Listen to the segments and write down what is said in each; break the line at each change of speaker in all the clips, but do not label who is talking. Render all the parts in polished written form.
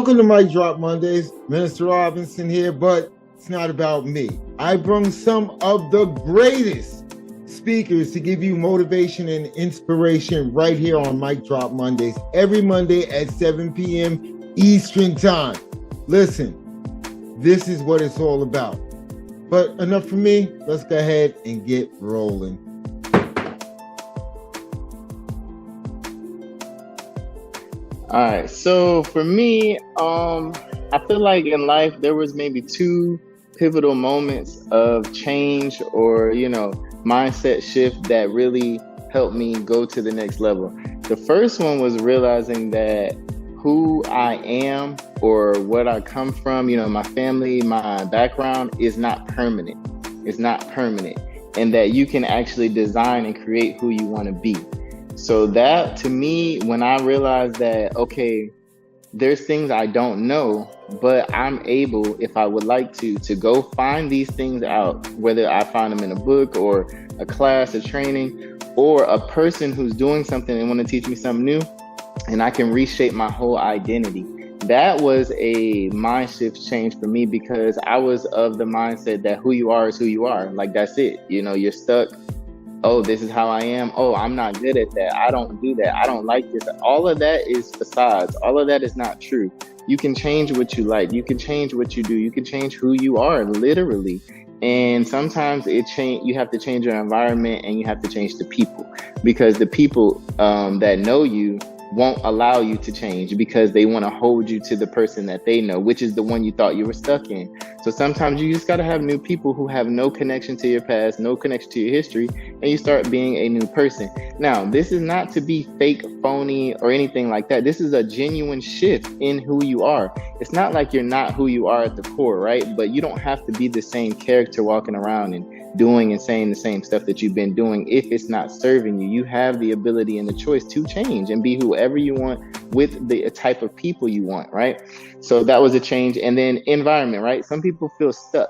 Welcome to Mic Drop Mondays. Minister Robinson here, but it's not about me. I bring some of the greatest speakers to give you motivation and inspiration right here on Mic Drop Mondays, every Monday at 7 p.m. Eastern Time. Listen, this is what it's all about. But enough for me. Let's go ahead and get rolling.
All right, so for me, I feel like in life there was maybe two pivotal moments of change or, mindset shift that really helped me go to the next level. The first one was realizing that who I am or what I come from, my family, my background is not permanent. It's not permanent, and that you can actually design and create who you want to be. So that, to me, when I realized that, okay, there's things I don't know, but I'm able, if I would like to go find these things out, whether I find them in a book or a class, a training, or a person who's doing something and want to teach me something new, and I can reshape my whole identity. That was a mind shift change for me, because I was of the mindset that who you are is who you are. Like, that's it. You're stuck. Oh, this is how I am. Oh, I'm not good at that. I don't do that. I don't like this. All of that is facades. All of that is not true. You can change what you like. You can change what you do. You can change who you are, literally. And sometimes you have to change your environment, and you have to change the people, because the people that know you won't allow you to change, because they want to hold you to the person that they know, which is the one you thought you were stuck in. So sometimes you just got to have new people who have no connection to your past, no connection to your history, and you start being a new person. Now, this is not to be fake, phony, or anything like that. This is a genuine shift in who you are. It's not like you're not who you are at the core, right? But you don't have to be the same character walking around and doing and saying the same stuff that you've been doing if it's not serving you. You have the ability and the choice to change and be whoever you want with the type of people you want, right? So that was a change. And then environment, right? Some people feel stuck.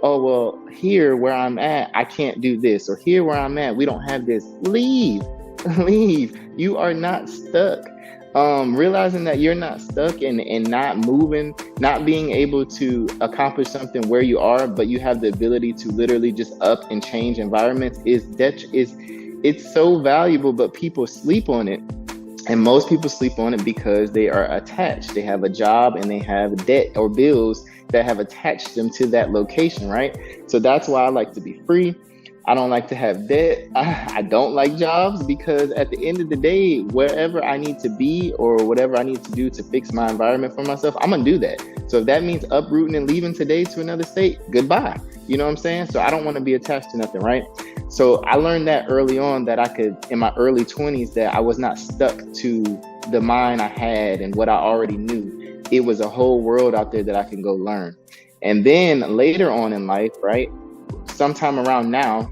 Oh, well, here where I'm at, I can't do this. Or here where I'm at, we don't have this. Leave. You are not stuck. Realizing that you're not stuck and not moving, not being able to accomplish something where you are, but you have the ability to literally just up and change environments it's so valuable, but people sleep on it. And most people sleep on it because they are attached. They have a job and they have debt or bills that have attached them to that location, right? So that's why I like to be free. I don't like to have debt. I don't like jobs, because at the end of the day, wherever I need to be or whatever I need to do to fix my environment for myself, I'm going to do that. So if that means uprooting and leaving today to another state, goodbye. You know what I'm saying? So I don't want to be attached to nothing, right? So I learned that early on, that I could, in my early 20s, that I was not stuck to the mind I had and what I already knew. It was a whole world out there that I can go learn. And then later on in life, right, sometime around now,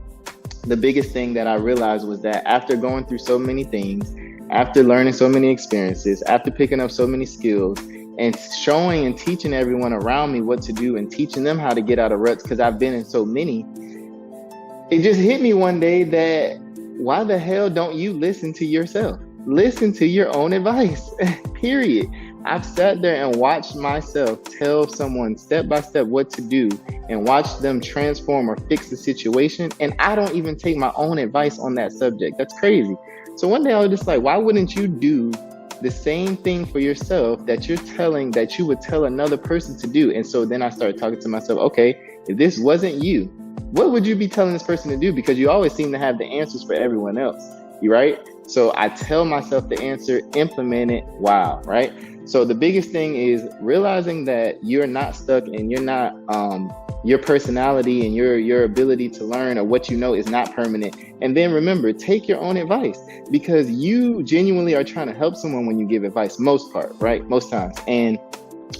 the biggest thing that I realized was that after going through so many things, after learning so many experiences, after picking up so many skills, and showing and teaching everyone around me what to do and teaching them how to get out of ruts, because I've been in so many, it just hit me one day that why the hell don't you listen to yourself? Listen to your own advice, period. I've sat there and watched myself tell someone step by step what to do and watch them transform or fix the situation. And I don't even take my own advice on that subject. That's crazy. So one day I was just like, why wouldn't you do the same thing for yourself that you would tell another person to do? And so then I started talking to myself, okay, if this wasn't you, what would you be telling this person to do? Because you always seem to have the answers for everyone else, right? So I tell myself the answer, implement it, wow, right? So the biggest thing is realizing that you're not stuck, and you're not, your personality and your ability to learn or what you know is not permanent. And then remember, take your own advice, because you genuinely are trying to help someone when you give advice, most times. And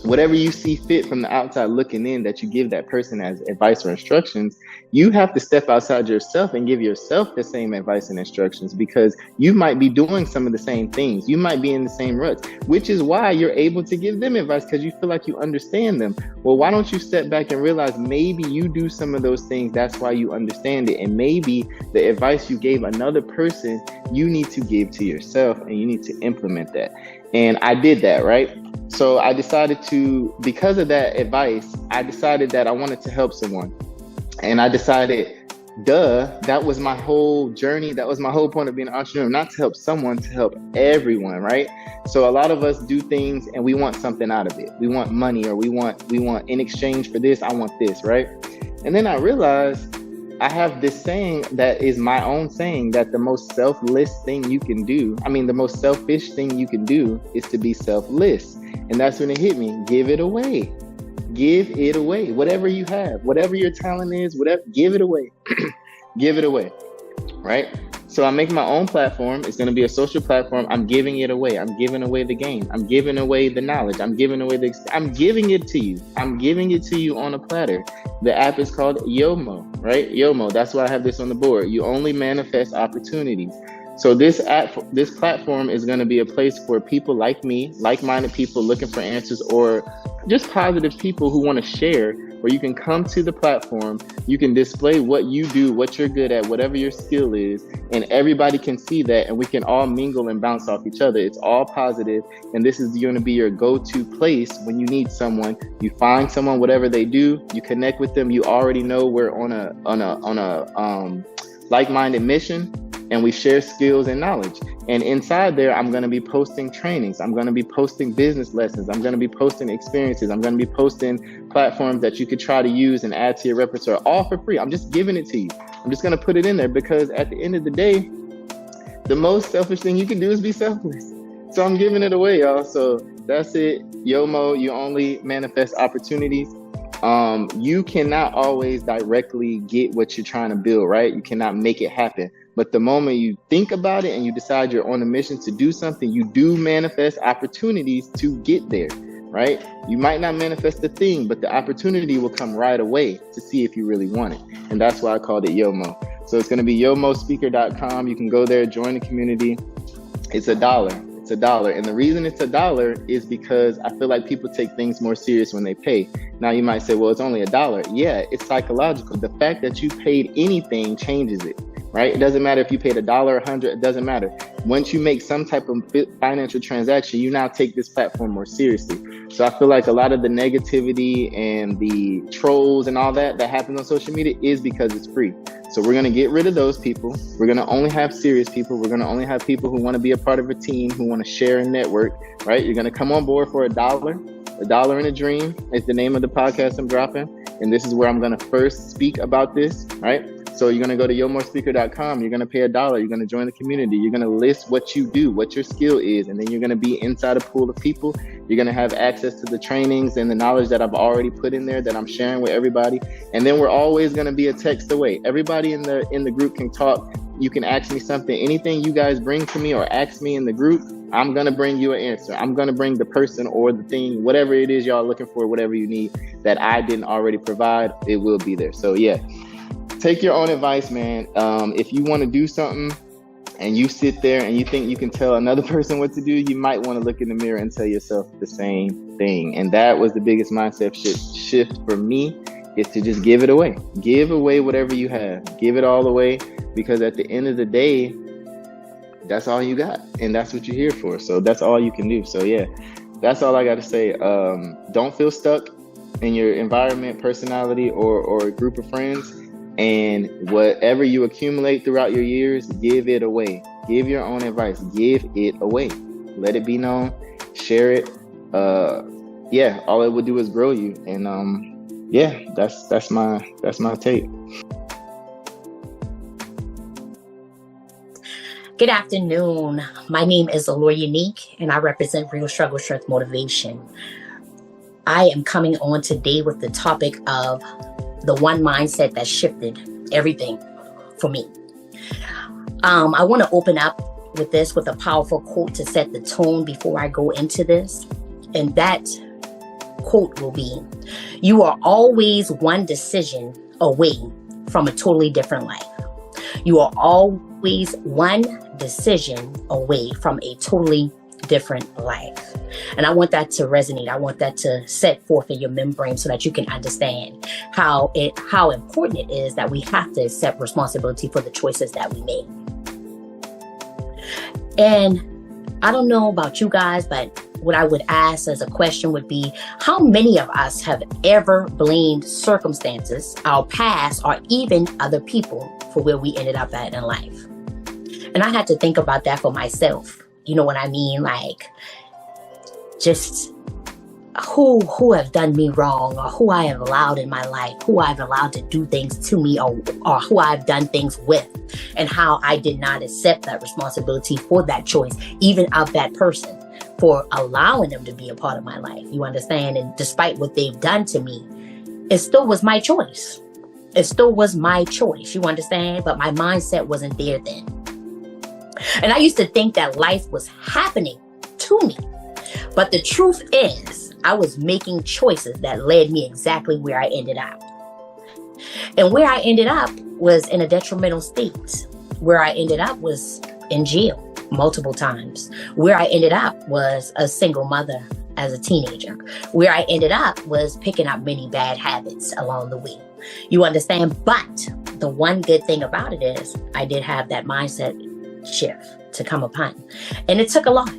whatever you see fit from the outside looking in that you give that person as advice or instructions, you have to step outside yourself and give yourself the same advice and instructions, because you might be doing some of the same things. You might be in the same ruts, which is why you're able to give them advice, because you feel like you understand them. Well, why don't you step back and realize maybe you do some of those things, that's why you understand it. And maybe the advice you gave another person, you need to give to yourself, and you need to implement that. And I did that, right? So I decided because of that advice, I decided that I wanted to help someone. And I decided, that was my whole journey. That was my whole point of being an entrepreneur, not to help someone, to help everyone, right? So a lot of us do things and we want something out of it. We want money, or we want in exchange for this, I want this, right? And then I realized I have this saying that is my own saying, that the most selfless thing you can do, the most selfish thing you can do is to be selfless. And that's when it hit me. Give it away. Give it away. Whatever you have, whatever your talent is, give it away. Give it away. Right? So I'm making my own platform. It's going to be a social platform. I'm giving it away. I'm giving away the game. I'm giving away the knowledge. I'm giving away I'm giving it to you. I'm giving it to you on a platter. The app is called Yomo, right? Yomo. That's why I have this on the board. You only manifest opportunities. So this platform is going to be a place for people like me, like-minded people looking for answers, or just positive people who want to share, where you can come to the platform, you can display what you do, what you're good at, whatever your skill is, and everybody can see that, and we can all mingle and bounce off each other. It's all positive, and this is going to be your go-to place when you need someone. You find someone, whatever they do, you connect with them. You already know we're on a like-minded mission, and we share skills and knowledge. And inside there, I'm going to be posting trainings. I'm going to be posting business lessons. I'm going to be posting experiences. I'm going to be posting platforms that you could try to use and add to your repertoire, all for free. I'm just giving it to you. I'm just going to put it in there because at the end of the day, the most selfish thing you can do is be selfless. So I'm giving it away, y'all. So that's it. Yomo, you only manifest opportunities. You cannot always directly get what you're trying to build, right? You cannot make it happen. But the moment you think about it and you decide you're on a mission to do something, you do manifest opportunities to get there, right? You might not manifest the thing, but the opportunity will come right away to see if you really want it. And that's why I called it Yomo. So it's going to be yomospeaker.com. You can go there, join the community. It's $1. It's $1. And the reason it's $1 is because I feel like people take things more serious when they pay. Now you might say, well, it's only $1. Yeah, it's psychological. The fact that you paid anything changes it. Right? It doesn't matter if you paid $1 or $100, it doesn't matter. Once you make some type of financial transaction, you now take this platform more seriously. So I feel like a lot of the negativity and the trolls and all that happens on social media is because it's free. So we're going to get rid of those people. We're going to only have serious people. We're going to only have people who want to be a part of a team, who want to share and network, right? You're going to come on board for $1. $1 in a Dream is the name of the podcast I'm dropping. And this is where I'm going to first speak about this, right? So you're going to go to yomospeaker.com. You're going to pay $1. You're going to join the community. You're going to list what you do, what your skill is. And then you're going to be inside a pool of people. You're going to have access to the trainings and the knowledge that I've already put in there that I'm sharing with everybody. And then we're always going to be a text away. Everybody in the group can talk. You can ask me something. Anything you guys bring to me or ask me in the group, I'm going to bring you an answer. I'm going to bring the person or the thing, whatever it is y'all looking for, whatever you need that I didn't already provide, it will be there. So yeah. Take your own advice, man. If you want to do something and you sit there and you think you can tell another person what to do, you might want to look in the mirror and tell yourself the same thing. And that was the biggest mindset shift for me, is to just give it away. Give away whatever you have. Give it all away, because at the end of the day, that's all you got. And that's what you're here for. So that's all you can do. So yeah, that's all I got to say. Don't feel stuck in your environment, personality, or a group of friends. And whatever you accumulate throughout your years, give it away. Give your own advice. Give it away. Let it be known. Share it. All it will do is grow you. And that's my take.
Good afternoon. My name is Allure Unique, and I represent Real Struggle Strength Motivation. I am coming on today with the topic of the one mindset that shifted everything for me. I want to open up with this with a powerful quote to set the tone before I go into this. And that quote will be, "You are always one decision away from a totally different life." You are always one decision away from a totally different life. And I want that to resonate. I want that to set forth in your membrane so that you can understand how important it is that we have to accept responsibility for the choices that we make. And I don't know about you guys, but what I would ask as a question would be, how many of us have ever blamed circumstances, our past, or even other people for where we ended up at in life? And I had to think about that for myself. You know what I mean? Like, just who have done me wrong, or who I have allowed in my life, who I've allowed to do things to me, or who I've done things with, and how I did not accept that responsibility for that choice, even of that person, for allowing them to be a part of my life. You understand? And despite what they've done to me, it still was my choice. It still was my choice. You understand? But my mindset wasn't there then. And I used to think that life was happening to me. But the truth is, I was making choices that led me exactly where I ended up. And where I ended up was in a detrimental state. Where I ended up was in jail multiple times. Where I ended up was a single mother as a teenager. Where I ended up was picking up many bad habits along the way. You understand? But the one good thing about it is I did have that mindset shift to come upon. And it took a lot.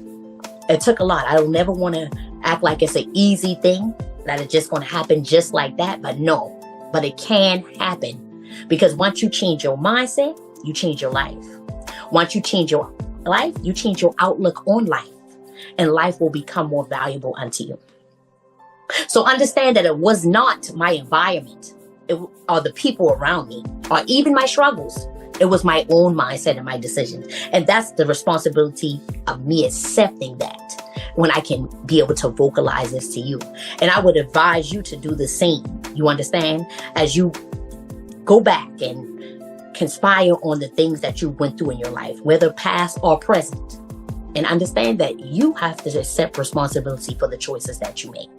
It took a lot. I don't never want to act like it's an easy thing, that it's just going to happen just like that. But no, but it can happen. Because once you change your mindset, you change your life. Once you change your life, you change your outlook on life. And life will become more valuable unto you. So understand that it was not my environment or the people around me or even my struggles. It was my own mindset and my decisions. And that's the responsibility of me accepting that when I can be able to vocalize this to you. And I would advise you to do the same. You understand? As you go back and conspire on the things that you went through in your life, whether past or present. And understand that you have to accept responsibility for the choices that you make.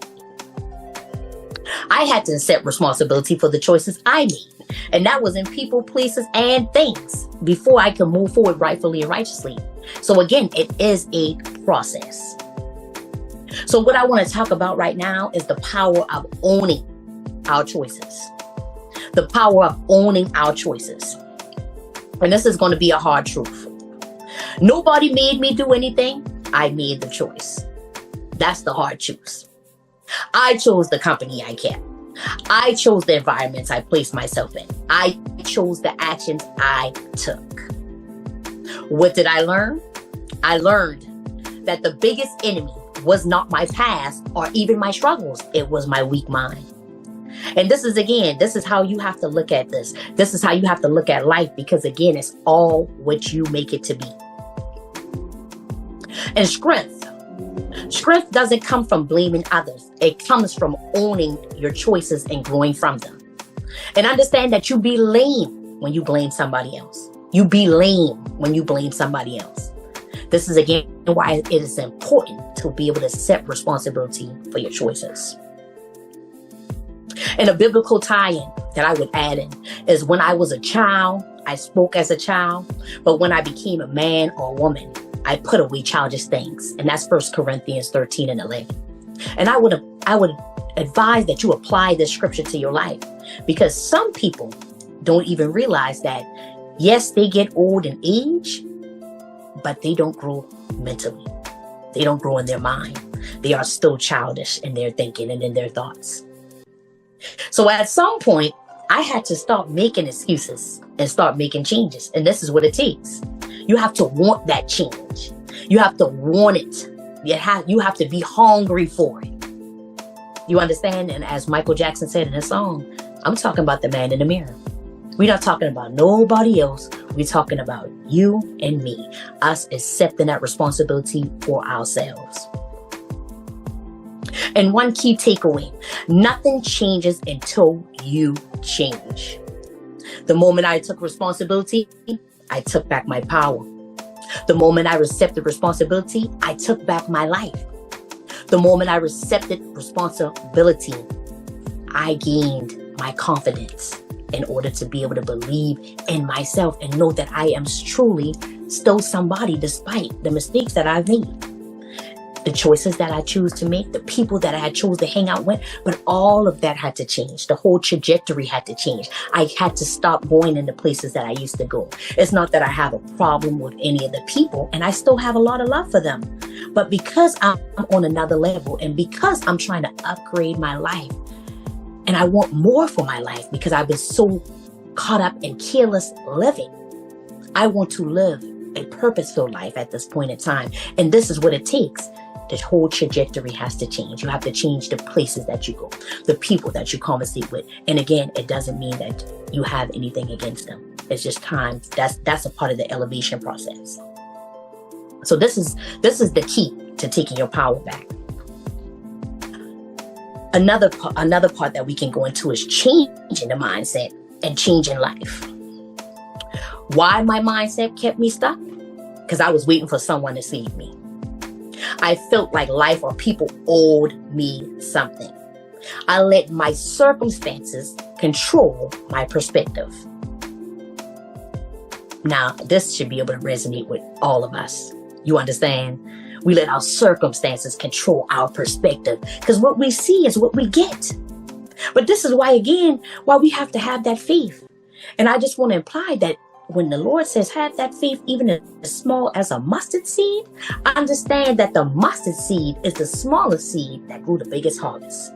I had to accept responsibility for the choices I made. And that was in people, places, and things before I could move forward rightfully and righteously. So again, it is a process. So what I want to talk about right now is the power of owning our choices. The power of owning our choices. And this is going to be a hard truth. Nobody made me do anything. I made the choice. That's the hard truth. I chose the company I kept. I chose the environments I placed myself in. I chose the actions I took. What did I learn? I learned that the biggest enemy was not my past or even my struggles. It was my weak mind. And this is how you have to look at this. This is how you have to look at life, because again, it's all what you make it to be. And strength doesn't come from blaming others. It comes from owning your choices and growing from them. And understand that you be lame when you blame somebody else. You be lame when you blame somebody else. This is again why it is important to be able to accept responsibility for your choices. And a biblical tie-in that I would add in is when I was a child, I spoke as a child, but when I became a man or a woman, I put away childish things. And that's 1 Corinthians 13 and 11. And I would advise that you apply this scripture to your life, because some people don't even realize that, yes, they get old in age, but they don't grow mentally. They don't grow in their mind. They are still childish in their thinking and in their thoughts. So at some point, I had to start making excuses and start making changes. And this is what it takes. You have to want that change. You have to want it. You have to be hungry for it. You understand? And as Michael Jackson said in his song, I'm talking about the man in the mirror. We're not talking about nobody else. We're talking about you and me. Us accepting that responsibility for ourselves. And one key takeaway, nothing changes until you change. The moment I took responsibility, I took back my power. The moment I accepted responsibility, I took back my life. The moment I accepted responsibility, I gained my confidence in order to be able to believe in myself and know that I am truly still somebody despite the mistakes that I've made. The choices that I choose to make, the people that I chose to hang out with, but all of that had to change. The whole trajectory had to change. I had to stop going in the places that I used to go. It's not that I have a problem with any of the people, and I still have a lot of love for them. But because I'm on another level, and because I'm trying to upgrade my life, and I want more for my life because I've been so caught up in careless living, I want to live a purposeful life at this point in time. And this is what it takes. The whole trajectory has to change. You have to change the places that you go, the people that you conversate with. And again, it doesn't mean that you have anything against them. It's just time. That's a part of the elevation process. So this is the key to taking your power back. Another part that we can go into is changing the mindset and changing life. Why my mindset kept me stuck? Because I was waiting for someone to save me. I felt like life or people owed me something. I let my circumstances control my perspective. Now, this should be able to resonate with all of us. You understand? We let our circumstances control our perspective because what we see is what we get. But this is why we have to have that faith. And I just want to imply that when the Lord says have that faith, even as small as a mustard seed, understand that the mustard seed is the smallest seed that grew the biggest harvest.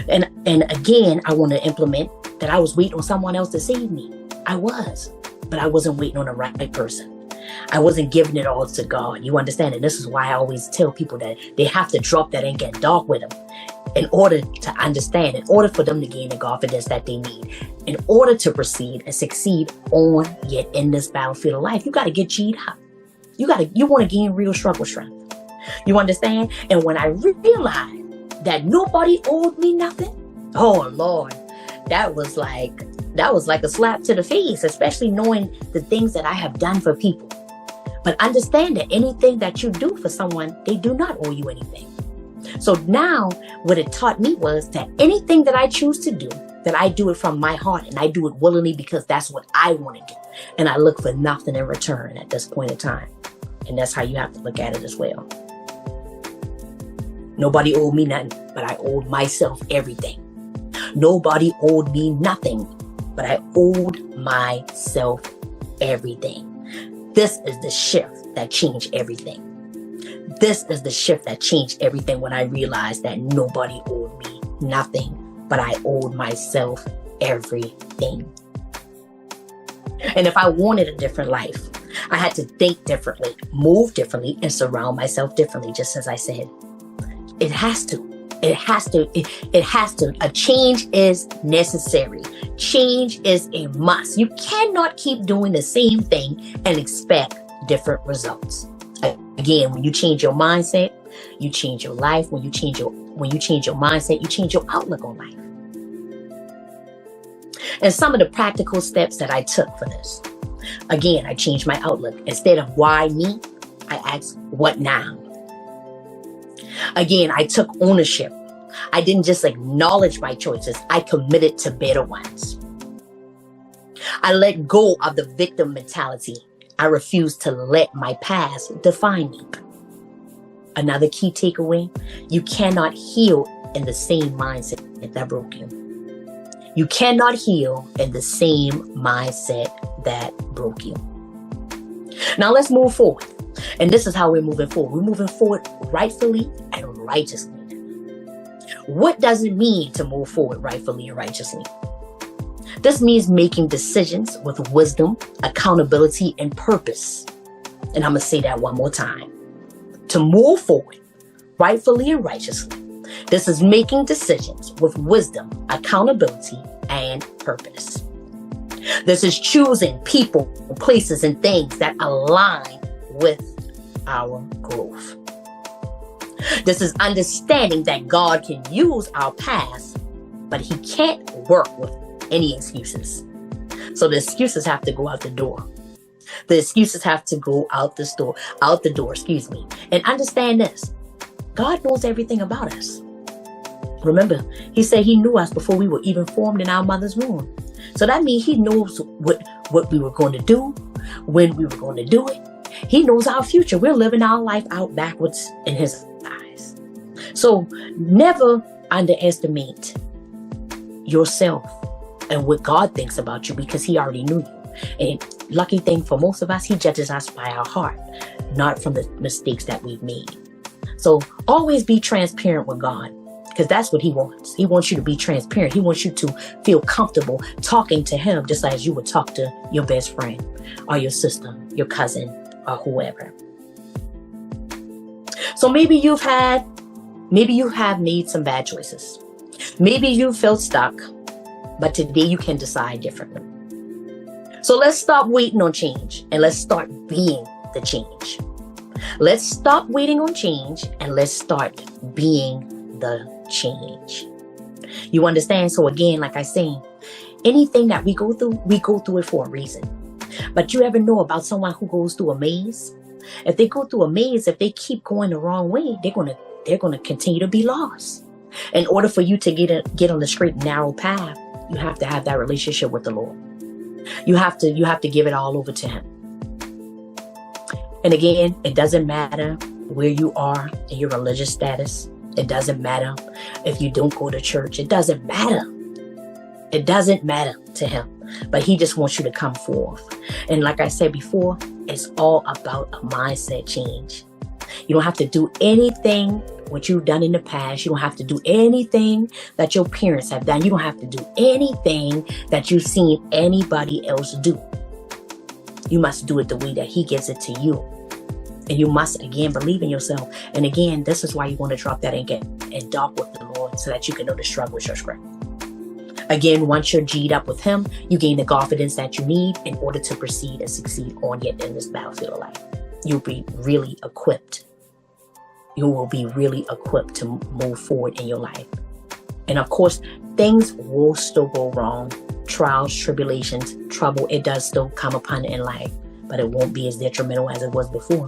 And again, I want to implement that I was waiting on someone else to save me. I was, but I wasn't waiting on the right person. I wasn't giving it all to God. You understand? And this is why I always tell people that they have to drop that and get dark with them in order to understand, in order for them to gain the confidence that they need, in order to proceed and succeed on yet in this battlefield of life. You got to get G'd up. You want to gain real struggle strength. You understand? And when I realized that nobody owed me nothing, oh Lord, that was like a slap to the face, especially knowing the things that I have done for people. But understand that anything that you do for someone, they do not owe you anything. So now what it taught me was that anything that I choose to do, that I do it from my heart and I do it willingly because that's what I want to do. And I look for nothing in return at this point in time. And that's how you have to look at it as well. Nobody owed me nothing, but I owed myself everything. Nobody owed me nothing, but I owed myself everything. This is the shift that changed everything. This is the shift that changed everything when I realized that nobody owed me nothing, but I owed myself everything. And if I wanted a different life, I had to think differently, move differently, and surround myself differently, just as I said. It has to. It has to. A change is necessary. Change is a must. You cannot keep doing the same thing and expect different results. Again, when you change your mindset, you change your life. When you change your mindset, you change your outlook on life. And some of the practical steps that I took for this. Again, I changed my outlook. Instead of why me, I asked what now? Again, I took ownership. I didn't just acknowledge my choices. I committed to better ones. I let go of the victim mentality. I refused to let my past define me. Another key takeaway, you cannot heal in the same mindset that broke you. You cannot heal in the same mindset that broke you. Now let's move forward. And this is how we're moving forward. We're moving forward rightfully and righteously. What does it mean to move forward rightfully and righteously? This means making decisions with wisdom, accountability, and purpose. And I'm going to say that one more time. To move forward rightfully and righteously, this is making decisions with wisdom, accountability, and purpose. This is choosing people, places, and things that align with our growth. This is understanding that God can use our past, but He can't work with any excuses. So the excuses have to go out the door. The excuses have to go out the door, And understand this. God knows everything about us. Remember, He said He knew us before we were even formed in our mother's womb. So that means He knows what we were going to do, when we were going to do it. He knows our future. We're living our life out backwards in His eyes. So never underestimate yourself and what God thinks about you, because He already knew you. And lucky thing for most of us, He judges us by our heart. not from the mistakes that we've made. So always be transparent with God, because that's what he wants. He wants you to be transparent. He wants you to feel comfortable talking to him just as you would talk to your best friend or your sister, your cousin, or whoever. So maybe you have made some bad choices. Maybe you felt stuck, but today you can decide differently. So let's stop waiting on change and let's start being the change. Let's stop waiting on change and let's start being the change. You understand? So again, like I say, anything that we go through it for a reason. But you ever know about someone who goes through a maze? If they go through a maze, if they keep going the wrong way, they're gonna continue to be lost. In order for you to get on the straight and narrow path, you have to have that relationship with the Lord. You have to give it all over to him. And again, it doesn't matter where you are in your religious status. It doesn't matter if you don't go to church. It doesn't matter. It doesn't matter to him. But he just wants you to come forth. And like I said before, it's all about a mindset change. You don't have to do anything what you've done in the past. You don't have to do anything that your parents have done. You don't have to do anything that you've seen anybody else do. You must do it the way that he gives it to you. And you must, again, believe in yourself. And again, this is why you want to drop that and dock with the Lord, so that you can know the struggle is your strength. Again, once you're G'd up with him, you gain the confidence that you need in order to proceed and succeed on yet in this battlefield of life. You'll be really equipped. You will be really equipped to move forward in your life. And of course, things will still go wrong. Trials, tribulations, trouble, it does still come upon in life, but it won't be as detrimental as it was before.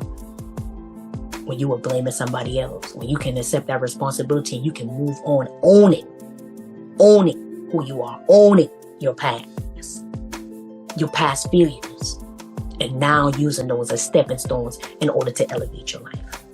When you were blaming somebody else, when you can accept that responsibility, you can move on, owning who you are, owning your past failures, and now using those as stepping stones in order to elevate your life.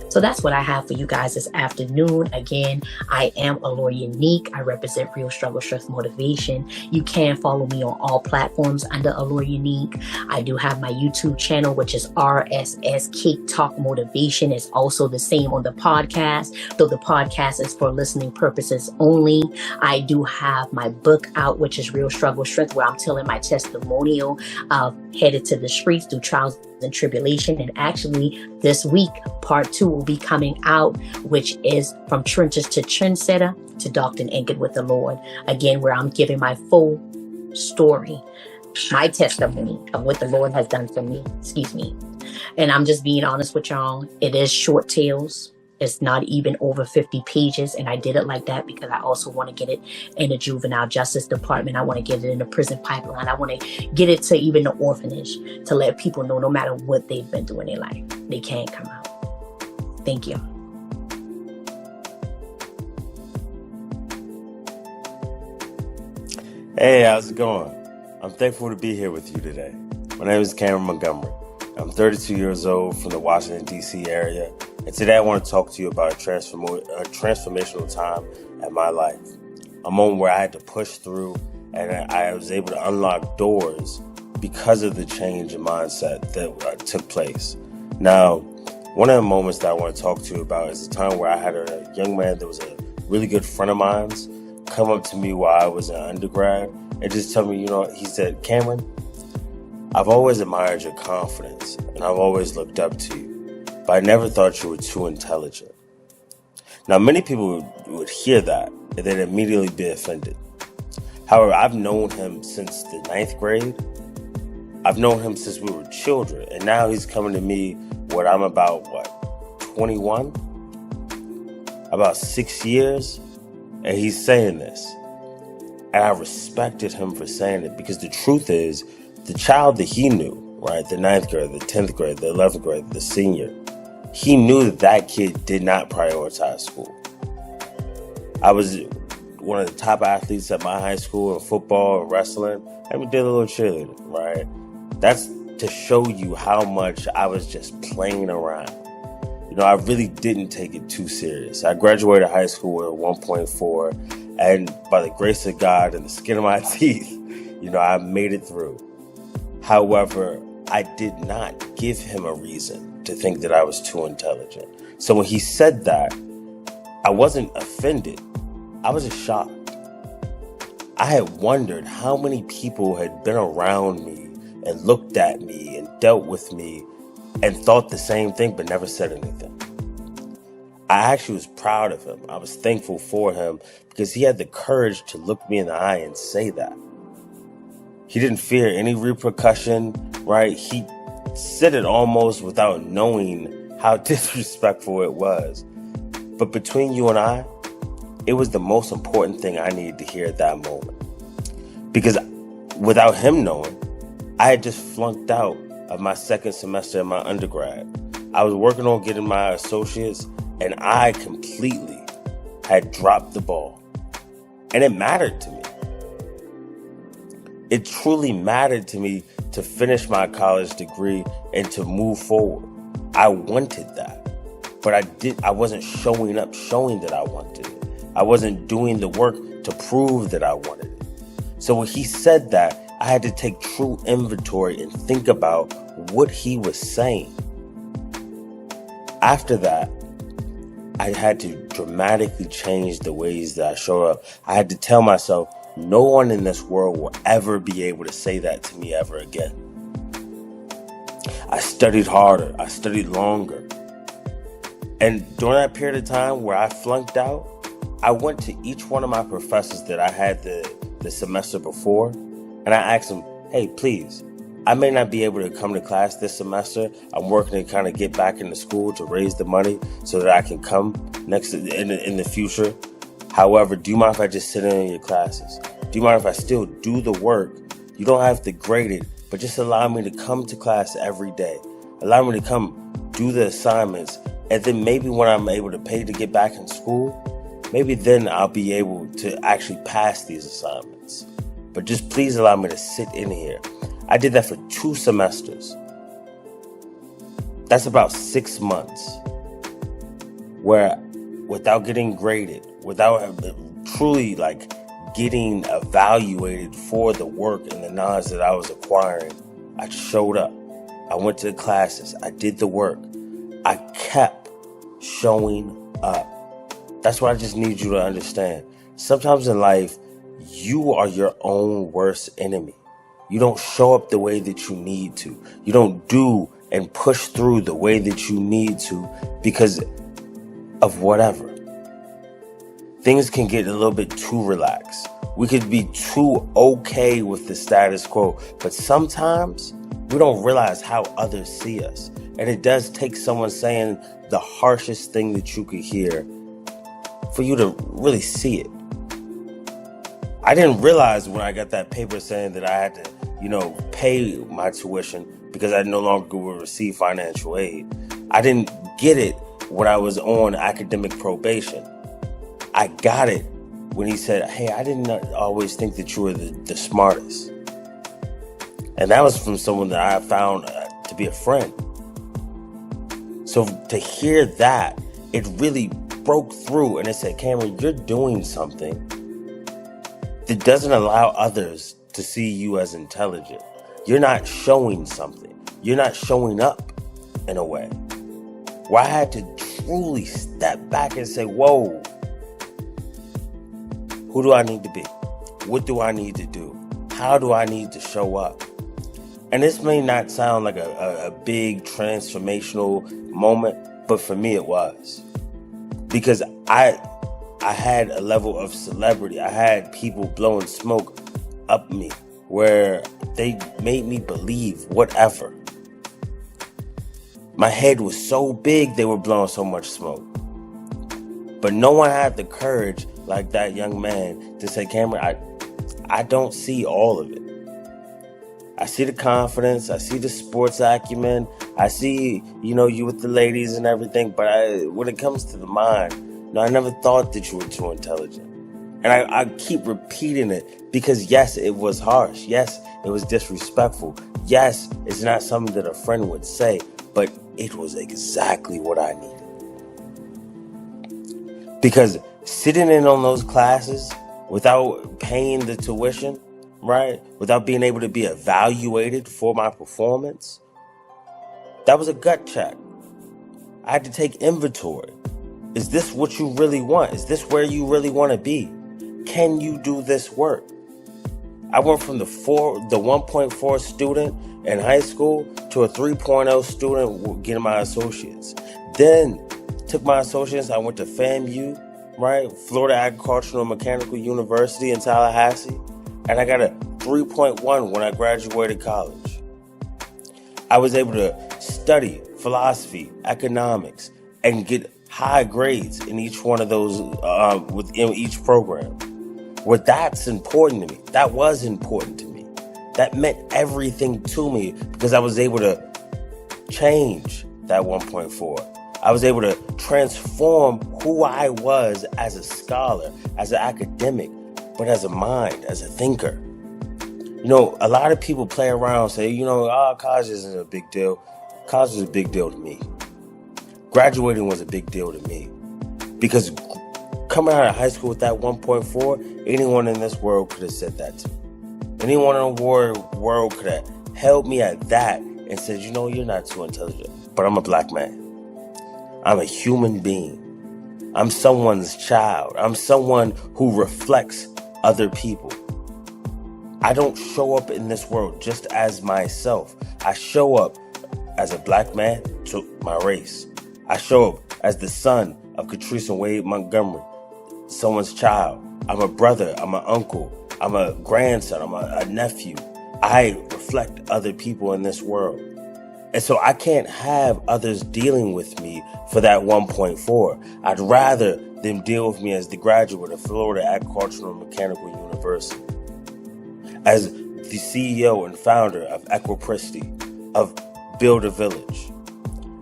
So that's what I have for you guys this afternoon. Again, I am Allure Unique. I represent Real Struggle Strength Motivation. You can follow me on all platforms under Allure Unique. I do have my YouTube channel, which is RSS Cake Talk Motivation. It's also the same on the podcast, though the podcast is for listening purposes only. I do have my book out, which is Real Struggle Strength, where I'm telling my testimonial of headed to the streets through trials and tribulation. And actually this week, part 2 will be coming out, which is from trenches to trendsetter to doctrine anchored with the Lord. Again, where I'm giving my full story, my testimony of what the Lord has done for me. And I'm just being honest with y'all. It is short tales. It's not even over 50 pages. And I did it like that because I also want to get it in the juvenile justice department. I want to get it in the prison pipeline. I want to get it to even the orphanage to let people know no matter what they've been through in their life, they can come out. Thank you.
Hey, how's it going? I'm thankful to be here with you today. My name is Cameron Montgomery. I'm 32 years old from the Washington, D.C. area. And today I want to talk to you about a transformational time in my life. A moment where I had to push through and I was able to unlock doors because of the change in mindset that took place. Now, one of the moments that I want to talk to you about is a time where I had a young man that was a really good friend of mine's come up to me while I was in undergrad and just tell me, he said, Cameron, I've always admired your confidence and I've always looked up to you, but I never thought you were too intelligent. Now, many people would hear that and then immediately be offended. However, I've known him since the 9th grade. I've known him since we were children, and now he's coming to me when I'm about, 21? About 6 years, and he's saying this. And I respected him for saying it because the truth is, the child that he knew, right, the 9th grade, the 10th grade, the 11th grade, the senior, he knew that that kid did not prioritize school. I was one of the top athletes at my high school in football and wrestling, and we did a little cheerleading, right? That's to show you how much I was just playing around. I really didn't take it too serious. I graduated high school with a 1.4, and by the grace of God and the skin of my teeth, I made it through. However, I did not give him a reason to think that I was too intelligent. So when he said that, I wasn't offended. I was just shocked. I had wondered how many people had been around me and looked at me and dealt with me and thought the same thing but never said anything. I actually was proud of him. I was thankful for him because he had the courage to look me in the eye and say that. He didn't fear any repercussion, right? He said it almost without knowing how disrespectful it was. But between you and I, it was the most important thing I needed to hear at that moment. Because without him knowing, I had just flunked out of my second semester in my undergrad. I was working on getting my associates, and I completely had dropped the ball. And it mattered to me. It truly mattered to me to finish my college degree and to move forward. I wanted that. But I wasn't showing that I wanted it. I wasn't doing the work to prove that I wanted it. So when he said that, I had to take true inventory and think about what he was saying. After that, I had to dramatically change the ways that I show up. I had to tell myself, no one in this world will ever be able to say that to me ever again. I studied harder. I studied longer. And during that period of time where I flunked out, I went to each one of my professors that I had the semester before, and I asked them, hey, please, I may not be able to come to class this semester. I'm working to kind of get back into school to raise the money so that I can come in the future. However, do you mind if I just sit in your classes? Do you mind if I still do the work? You don't have to grade it, but just allow me to come to class every day. Allow me to come do the assignments. And then maybe when I'm able to pay to get back in school, maybe then I'll be able to actually pass these assignments. But just please allow me to sit in here. I did that for 2 semesters. That's about 6 months where without getting graded, without truly getting evaluated for the work and the knowledge that I was acquiring, I showed up. I went to the classes. I did the work. I kept showing up. That's what I just need you to understand. Sometimes in life, you are your own worst enemy. You don't show up the way that you need to. You don't do and push through the way that you need to because of whatever. Things can get a little bit too relaxed. We could be too okay with the status quo, but sometimes we don't realize how others see us. And it does take someone saying the harshest thing that you could hear for you to really see it. I didn't realize when I got that paper saying that I had to, pay my tuition because I no longer would receive financial aid. I didn't get it when I was on academic probation. I got it when he said, hey, I didn't always think that you were the smartest. And that was from someone that I found to be a friend. So to hear that, it really broke through and it said, Cameron, you're doing something that doesn't allow others to see you as intelligent. You're not showing something. You're not showing up in a way. Where I had to truly step back and say, whoa, who do I need to be? What do I need to do? How do I need to show up? And this may not sound like a big transformational moment, but for me it was. Because I had a level of celebrity. I had people blowing smoke up me where they made me believe whatever. My head was so big they were blowing so much smoke. But no one had the courage like that young man to say, Cameron, I don't see all of it. I see the confidence. I see the sports acumen. I see, you with the ladies and everything. But when it comes to the mind, I never thought that you were too intelligent. And I keep repeating it because, yes, it was harsh. Yes, it was disrespectful. Yes, it's not something that a friend would say, but it was exactly what I needed. Because sitting in on those classes without paying the tuition, right? Without being able to be evaluated for my performance. That was a gut check. I had to take inventory. Is this what you really want? Is this where you really want to be? Can you do this work? I went from the 1.4 student in high school to a 3.0 student getting my associates. Then took my associates. I went to FAMU, right? Florida Agricultural and Mechanical University in Tallahassee. And I got a 3.1 when I graduated college. I was able to study philosophy, economics, and get high grades in each one of those, within each program. Well, that's important to me. That was important to me. That meant everything to me because I was able to change that 1.4. I was able to transform who I was as a scholar, as an academic, but as a mind, as a thinker. You know, a lot of people play around, say, college isn't a big deal. College is a big deal to me. Graduating was a big deal to me. Because coming out of high school with that 1.4, anyone in this world could have said that to me. Anyone in the world could have held me at that and said, you're not too intelligent. But I'm a black man. I'm a human being. I'm someone's child. I'm someone who reflects other people. I don't show up in this world just as myself. I show up as a black man to my race. I show up as the son of Catrice and Wade Montgomery, someone's child. I'm a brother. I'm an uncle. I'm a grandson. I'm a nephew. I reflect other people in this world. And so I can't have others dealing with me for that 1.4. I'd rather them deal with me as the graduate of Florida Agricultural and Mechanical University, as the CEO and founder of Equipricity, of Build a Village.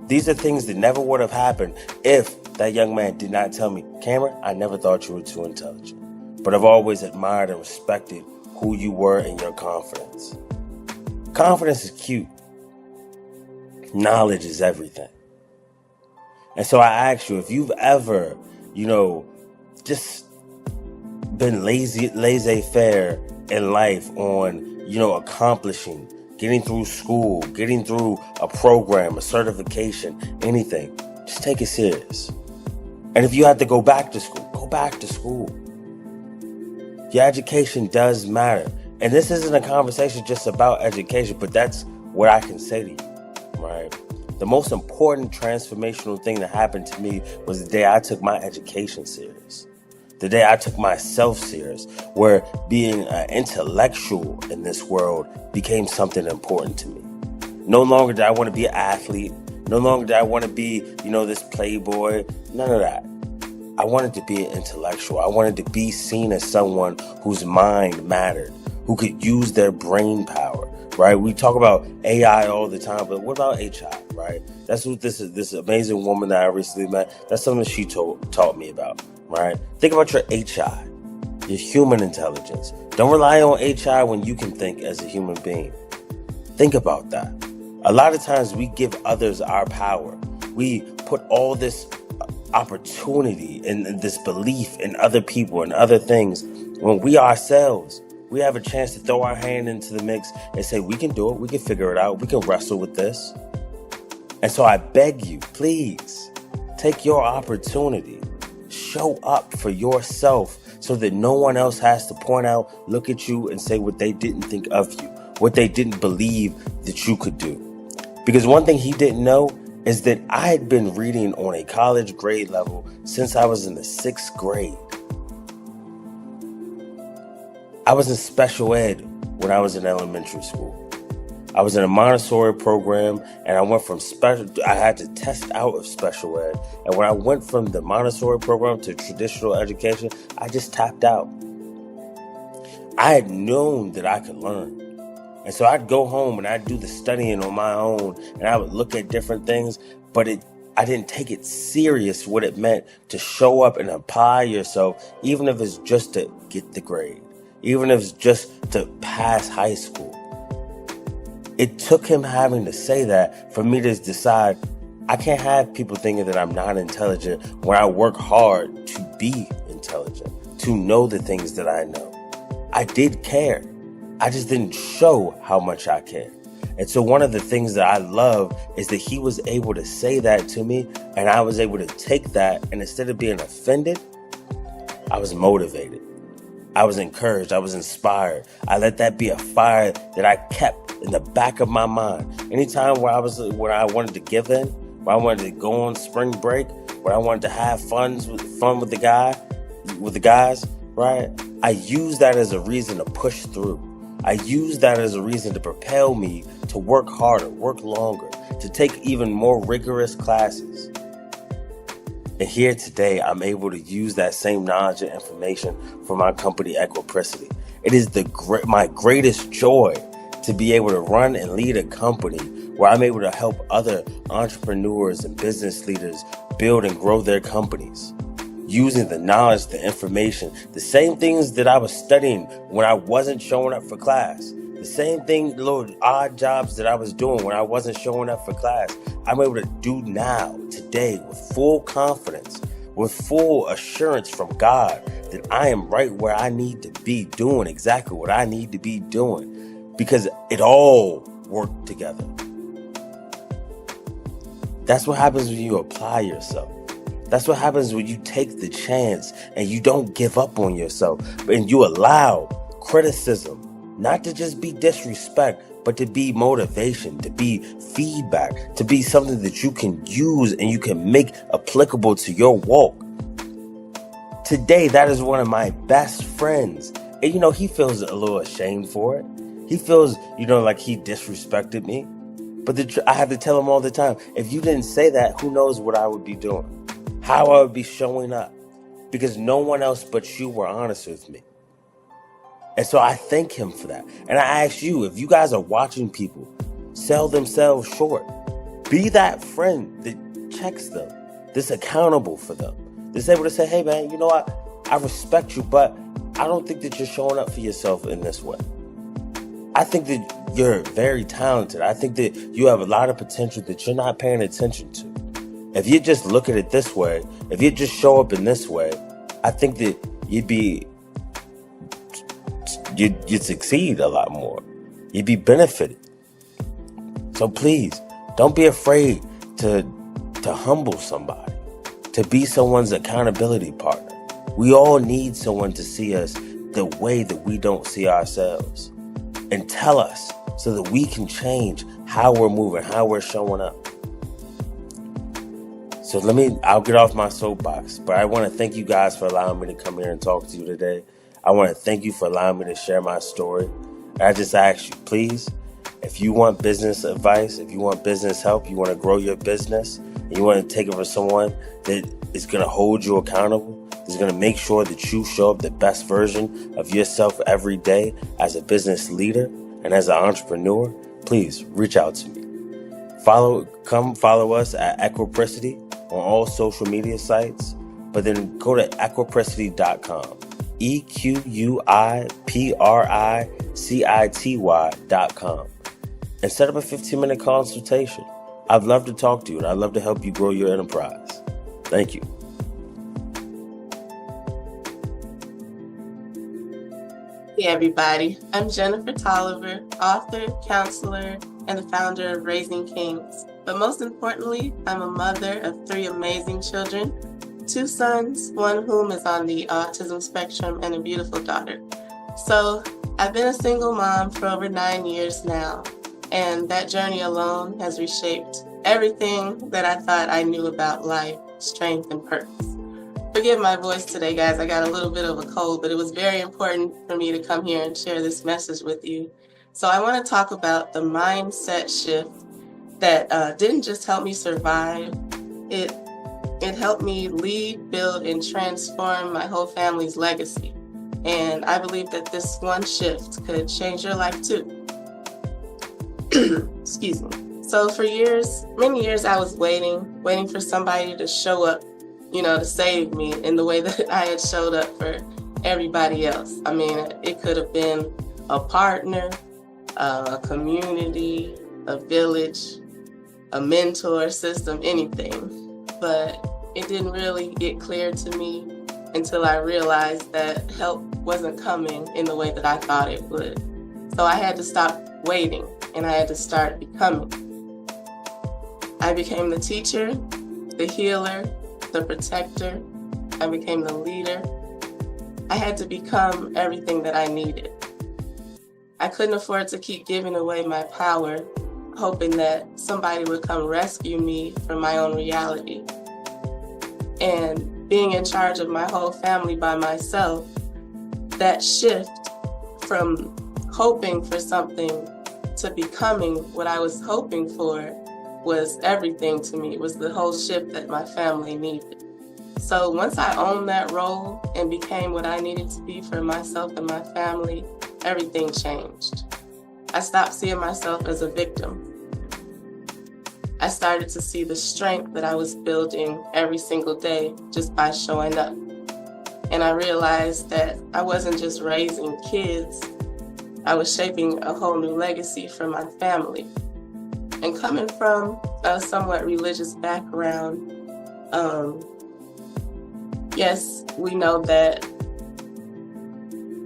These are things that never would have happened if that young man did not tell me, Cameron, I never thought you were too intelligent, but I've always admired and respected who you were and your confidence. Confidence is cute. Knowledge is everything. And so I ask you, if you've ever, just been laissez-faire in life on, accomplishing, getting through school, getting through a program, a certification, anything, just take it serious. And if you have to go back to school, go back to school. Your education does matter. And this isn't a conversation just about education, but that's what I can say to you, right? The most important transformational thing that happened to me was the day I took my education serious. The day I took myself serious, where being an intellectual in this world became something important to me. No longer did I want to be an athlete. No longer did I want to be, this playboy. None of that. I wanted to be an intellectual. I wanted to be seen as someone whose mind mattered, who could use their brain power, right? We talk about AI all the time, but what about HI, right? That's what this amazing woman that I recently met, that's something she taught me about, right? Think about your HI, your human intelligence. Don't rely on HI when you can think as a human being. Think about that. A lot of times we give others our power. We put all this opportunity and this belief in other people and other things when we ourselves, we have a chance to throw our hand into the mix and say, we can do it. We can figure it out. We can wrestle with this. And so I beg you, please take your opportunity. Show up for yourself so that no one else has to point out, look at you and say what they didn't think of you, what they didn't believe that you could do. Because one thing he didn't know is that I had been reading on a college grade level since I was in the 6th grade. I was in special ed when I was in elementary school. I was in a Montessori program, and I went from I had to test out of special ed. And when I went from the Montessori program to traditional education, I just tapped out. I had known that I could learn. And so I'd go home and I'd do the studying on my own, and I would look at different things, but I didn't take it serious what it meant to show up and apply yourself, even if it's just to get the grade, even if it's just to pass high school. It took him having to say that for me to decide I can't have people thinking that I'm not intelligent when I work hard to be intelligent, to know the things that I know. I did care. I just didn't show how much I cared. And so one of the things that I love is that he was able to say that to me, and I was able to take that, and instead of being offended, I was motivated. I was encouraged. I was inspired. I let that be a fire that I kept in the back of my mind. Anytime when I wanted to give in, when I wanted to go on spring break, when I wanted to have fun with the guys, right? I used that as a reason to push through. I used that as a reason to propel me to work harder, work longer, to take even more rigorous classes. And here today, I'm able to use that same knowledge and information for my company, Equipricity. It is my greatest joy to be able to run and lead a company where I'm able to help other entrepreneurs and business leaders build and grow their companies, using the knowledge, the information, the same things that I was studying when I wasn't showing up for class. The same thing, little odd jobs that I was doing when I wasn't showing up for class, I'm able to do now, today, with full confidence, with full assurance from God that I am right where I need to be, doing exactly what I need to be doing, because it all worked together. That's what happens when you apply yourself. That's what happens when you take the chance and you don't give up on yourself, and you allow criticism not to just be disrespect, but to be motivation, to be feedback, to be something that you can use and you can make applicable to your walk. Today, that is one of my best friends. And he feels a little ashamed for it. He feels, like he disrespected me. But I have to tell him all the time, if you didn't say that, who knows what I would be doing, how I would be showing up, because no one else but you were honest with me. And so I thank him for that. And I ask you, if you guys are watching people sell themselves short, be that friend that checks them, that's accountable for them, that's able to say, hey man, you know what? I respect you, but I don't think that you're showing up for yourself in this way. I think that you're very talented. I think that you have a lot of potential that you're not paying attention to. If you just look at it this way, if you just show up in this way, I think that you'd succeed a lot more. You'd be benefited. So please, don't be afraid to humble somebody, to be someone's accountability partner. We all need someone to see us the way that we don't see ourselves, and tell us so that we can change how we're moving, how we're showing up. So I'll get off my soapbox, but I want to thank you guys for allowing me to come here and talk to you today. I want to thank you for allowing me to share my story. And I just ask you, please, if you want business advice, if you want business help, you want to grow your business, and you want to take it from someone that is going to hold you accountable, is going to make sure that you show up the best version of yourself every day as a business leader and as an entrepreneur, please reach out to me. Come follow us at Equipricity on all social media sites, but then go to equipricity.com, EQUIPRICITY.com, and set up a 15-minute consultation. I'd love to talk to you, and I'd love to help you grow your enterprise. Thank you.
Hey everybody, I'm Jennifer Tolliver, author, counselor, and the founder of Raising Kings. But most importantly, I'm a mother of 3 amazing children, 2 sons, one whom is on the autism spectrum, and a beautiful daughter. So I've been a single mom for over 9 years now, and that journey alone has reshaped everything that I thought I knew about life, strength, and purpose. Forgive my voice today, guys. I got a little bit of a cold, but it was very important for me to come here and share this message with you. So I want to talk about the mindset shift that didn't just help me survive. It helped me lead, build, and transform my whole family's legacy. And I believe that this one shift could change your life too. Excuse me. So for many years, I was waiting for somebody to show up, to save me in the way that I had showed up for everybody else. I mean, it could have been a partner, a community, a village, a mentor system, anything. But it didn't really get clear to me until I realized that help wasn't coming in the way that I thought it would. So I had to stop waiting and I had to start becoming. I became the teacher, the healer, the protector. I became the leader. I had to become everything that I needed. I couldn't afford to keep giving away my power, hoping that somebody would come rescue me from my own reality. And being in charge of my whole family by myself, that shift from hoping for something to becoming what I was hoping for was everything to me. It was the whole shift that my family needed. So once I owned that role and became what I needed to be for myself and my family, everything changed. I stopped seeing myself as a victim. I started to see the strength that I was building every single day just by showing up. And I realized that I wasn't just raising kids, I was shaping a whole new legacy for my family. And coming from a somewhat religious background, yes, we know that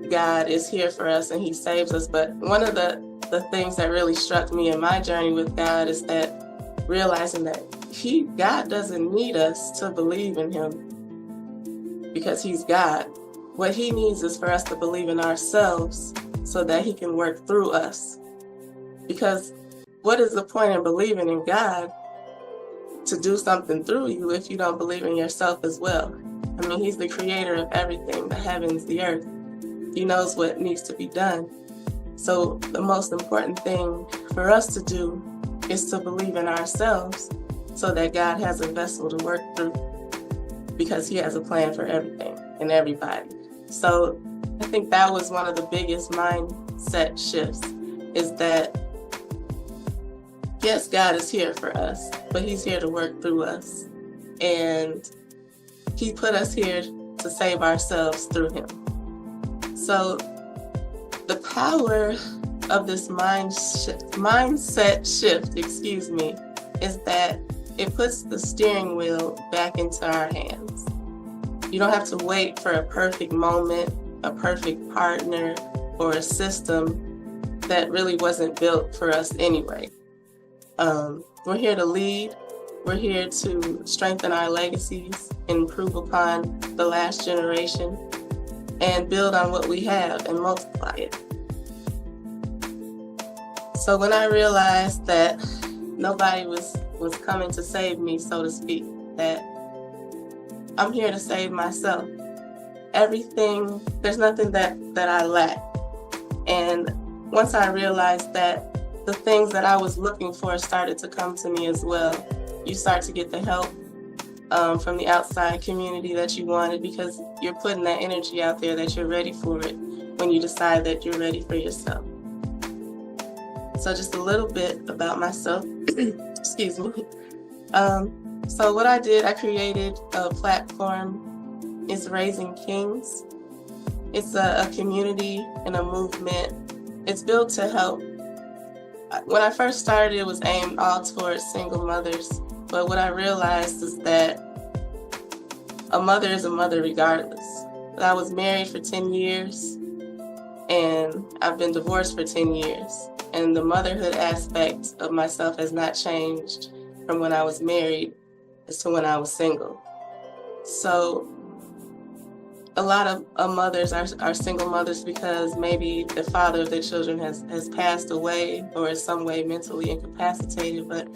God is here for us and He saves us, but one of the things that really struck me in my journey with God is that realizing that God doesn't need us to believe in Him because He's God. What He needs is for us to believe in ourselves so that He can work through us. Because what is the point in believing in God to do something through you if you don't believe in yourself as well? I mean, He's the creator of everything, the heavens, the earth. He knows what needs to be done. So the most important thing for us to do is to believe in ourselves so that God has a vessel to work through, because He has a plan for everything and everybody. So I think that was one of the biggest mindset shifts, is that yes, God is here for us, but He's here to work through us. And He put us here to save ourselves through Him. So the power of this mindset shift, is that it puts the steering wheel back into our hands. You don't have to wait for a perfect moment, a perfect partner, or a system that really wasn't built for us anyway. We're here to lead. We're here to strengthen our legacies, improve upon the last generation, and build on what we have and multiply it. So when I realized that nobody was coming to save me, so to speak, that I'm here to save myself. There's nothing that I lack. And once I realized that, the things that I was looking for started to come to me as well. You start to get the help from the outside community that you wanted, because you're putting that energy out there that you're ready for it when you decide that you're ready for yourself. So just a little bit about myself. Excuse me. So what I did, I created a platform. It's Raising Kings. It's a community and a movement. It's built to help. When I first started, it was aimed all towards single mothers. But what I realized is that a mother is a mother regardless. I was married for 10 years and I've been divorced for 10 years. And the motherhood aspect of myself has not changed from when I was married as to when I was single. So a lot of mothers are single mothers because maybe the father of their children has passed away or is some way mentally incapacitated. But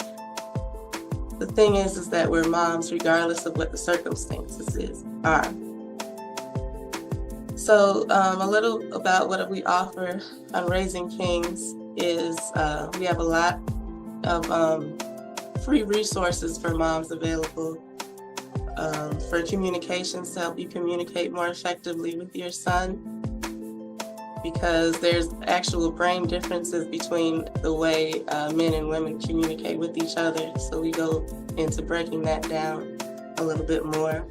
the thing is that we're moms regardless of what the circumstances are. So a little about what we offer on Raising Kings is we have a lot of free resources for moms available for communications to help you communicate more effectively with your son, because there's actual brain differences between the way men and women communicate with each other. So we go into breaking that down a little bit more.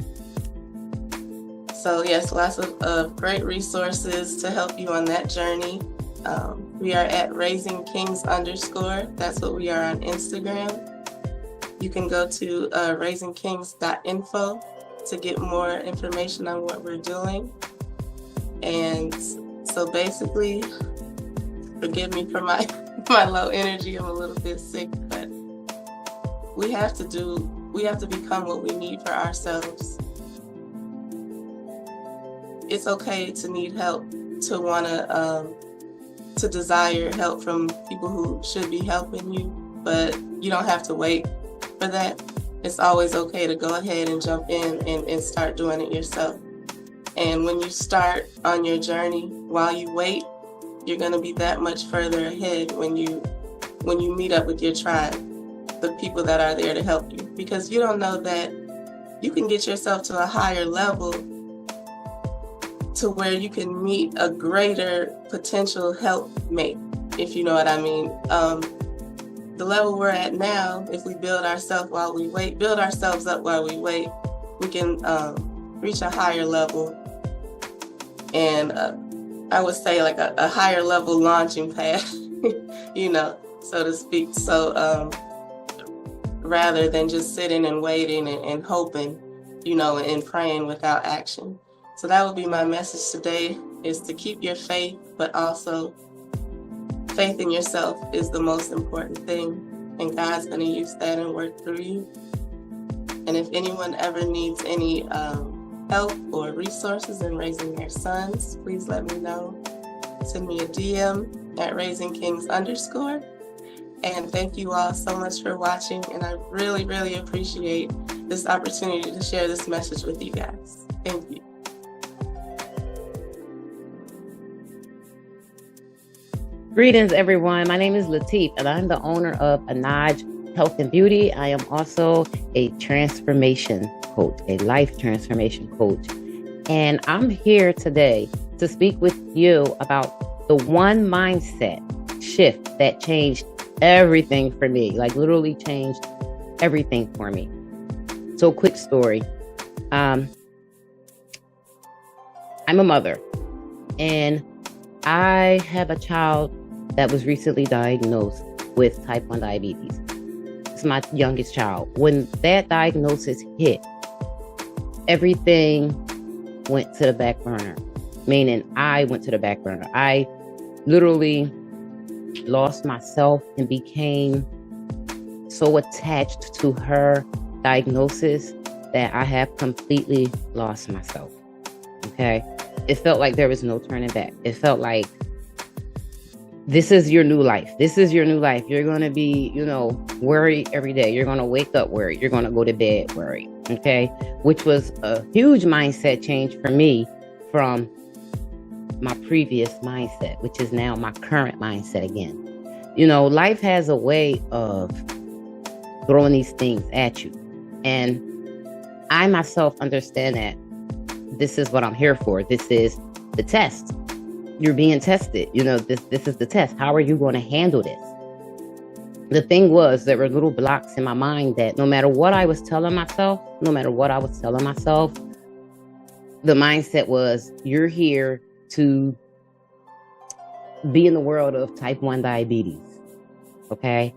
So yes, lots of great resources to help you on that journey. We are at raisingkings_. That's what we are on Instagram. You can go to raisingkings.info to get more information on what we're doing. And so basically, forgive me for my my low energy. I'm a little bit sick, but we have to become what we need for ourselves. It's okay to need help, to want to desire help from people who should be helping you, but you don't have to wait for that. It's always okay to go ahead and jump in and start doing it yourself. And when you start on your journey, while you wait, you're going to be that much further ahead when you meet up with your tribe, the people that are there to help you. Because you don't know that you can get yourself to a higher level to where you can meet a greater potential helpmate, if you know what I mean. The level we're at now, if we build ourselves up while we wait, we can reach a higher level, and I would say like a higher level launching pad, so to speak. So rather than just sitting and waiting and hoping, and praying without action. So that would be my message today, is to keep your faith, but also faith in yourself is the most important thing, and God's going to use that and work through you. And if anyone ever needs any help or resources in raising their sons, please let me know. Send me a DM at raisingkings_. And thank you all so much for watching, and I really, really appreciate this opportunity to share this message with you guys. Thank you.
Greetings, everyone. My name is Latif, and I'm the owner of Anaj Health and Beauty. I am also a transformation coach, a life transformation coach. And I'm here today to speak with you about the one mindset shift that changed everything for me, like literally changed everything for me. So quick story. I'm a mother, and I have a child that was recently diagnosed with type 1 diabetes. It's my youngest child. When that diagnosis hit, everything went to the back burner, meaning I went to the back burner. I literally lost myself and became so attached to her diagnosis that I have completely lost myself. Okay? It felt like there was no turning back. It felt like this is your new life. This is your new life. You're going to be, worried every day. You're going to wake up worried. You're going to go to bed worried. Okay? Which was a huge mindset change for me from my previous mindset, which is now my current mindset again. Life has a way of throwing these things at you. And I myself understand that this is what I'm here for. This is the test. You're being tested. This is the test. How are you going to handle this? The thing was, there were little blocks in my mind that no matter what I was telling myself, the mindset was, you're here to be in the world of type 1 diabetes. Okay?